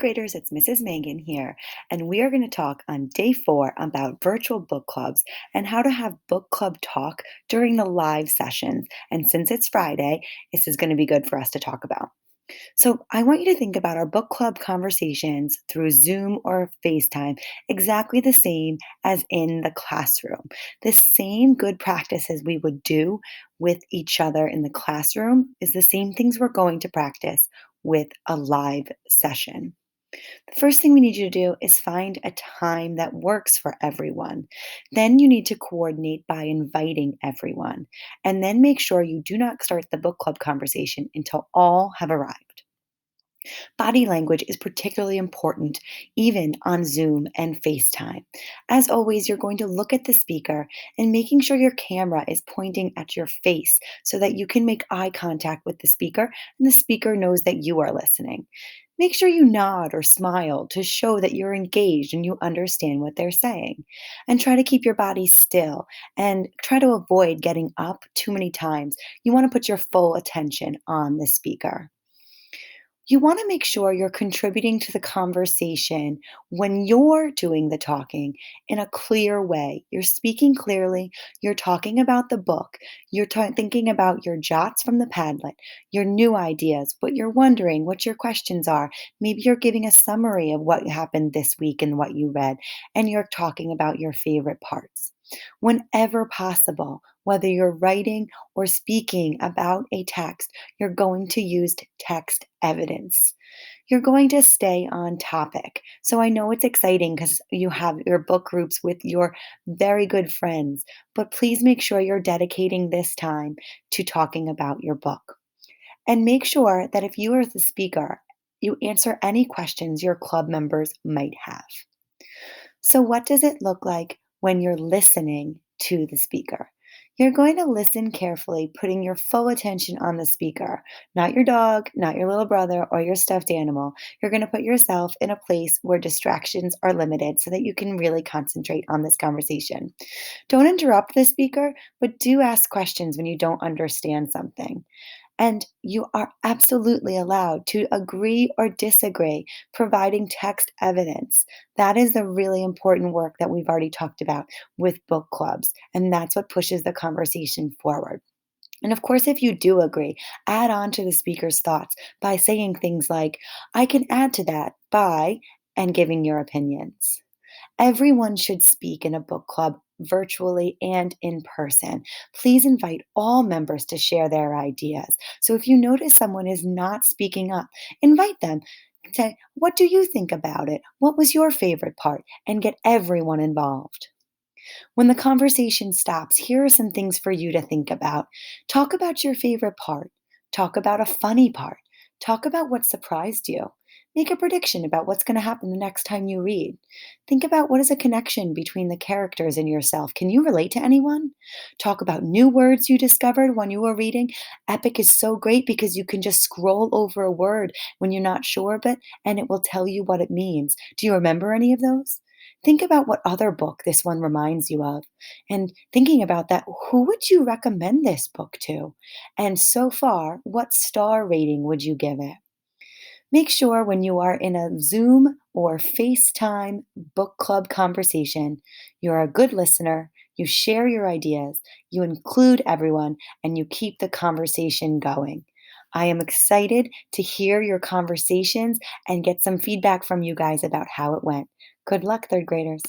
graders, it's Mrs. Megan here, and we are going to talk on day 4 about virtual book clubs and how to have book club talk during the live sessions. And since it's Friday, this is going to be good for us to talk about. So, I want you to think about our book club conversations through Zoom or FaceTime exactly the same as in the classroom. The same good practices we would do with each other in the classroom is the same things we're going to practice with a live session. The first thing we need you to do is find a time that works for everyone. Then you need to coordinate by inviting everyone. And then make sure you do not start the book club conversation until all have arrived. Body language is particularly important, even on Zoom and FaceTime. As always, you're going to look at the speaker and making sure your camera is pointing at your face so that you can make eye contact with the speaker and the speaker knows that you are listening. Make sure you nod or smile to show that you're engaged and you understand what they're saying. And try to keep your body still and try to avoid getting up too many times. You want to put your full attention on the speaker. You want to make sure you're contributing to the conversation when you're doing the talking in a clear way. You're speaking clearly, you're talking about the book, you're thinking about your jots from the Padlet, your new ideas, what you're wondering, what your questions are. Maybe you're giving a summary of what happened this week and what you read, and you're talking about your favorite parts. Whenever possible, whether you're writing or speaking about a text, you're going to use text evidence. You're going to stay on topic. So I know it's exciting because you have your book groups with your very good friends, but please make sure you're dedicating this time to talking about your book. And make sure that if you are the speaker, you answer any questions your club members might have. So, what does it look like when you're listening to the speaker? You're going to listen carefully, putting your full attention on the speaker, not your dog, not your little brother, or your stuffed animal. You're going to put yourself in a place where distractions are limited so that you can really concentrate on this conversation. Don't interrupt the speaker, but do ask questions when you don't understand something. And you are absolutely allowed to agree or disagree, providing text evidence. That is the really important work that we've already talked about with book clubs. And that's what pushes the conversation forward. And of course, if you do agree, add on to the speaker's thoughts by saying things like, I can add to that by, and giving your opinions. Everyone should speak in a book club virtually and in person. Please invite all members to share their ideas. So if you notice someone is not speaking up, invite them. Say, what do you think about it? What was your favorite part? And get everyone involved. When the conversation stops, here are some things for you to think about. Talk about your favorite part. Talk about a funny part. Talk about what surprised you. Make a prediction about what's going to happen the next time you read. Think about what is a connection between the characters and yourself. Can you relate to anyone? Talk about new words you discovered when you were reading. Epic is so great because you can just scroll over a word when you're not sure of it and it will tell you what it means. Do you remember any of those? Think about what other book this one reminds you of. And thinking about that, who would you recommend this book to? And so far, what star rating would you give it? Make sure when you are in a Zoom or FaceTime book club conversation, you're a good listener, you share your ideas, you include everyone, and you keep the conversation going. I am excited to hear your conversations and get some feedback from you guys about how it went. Good luck, third graders.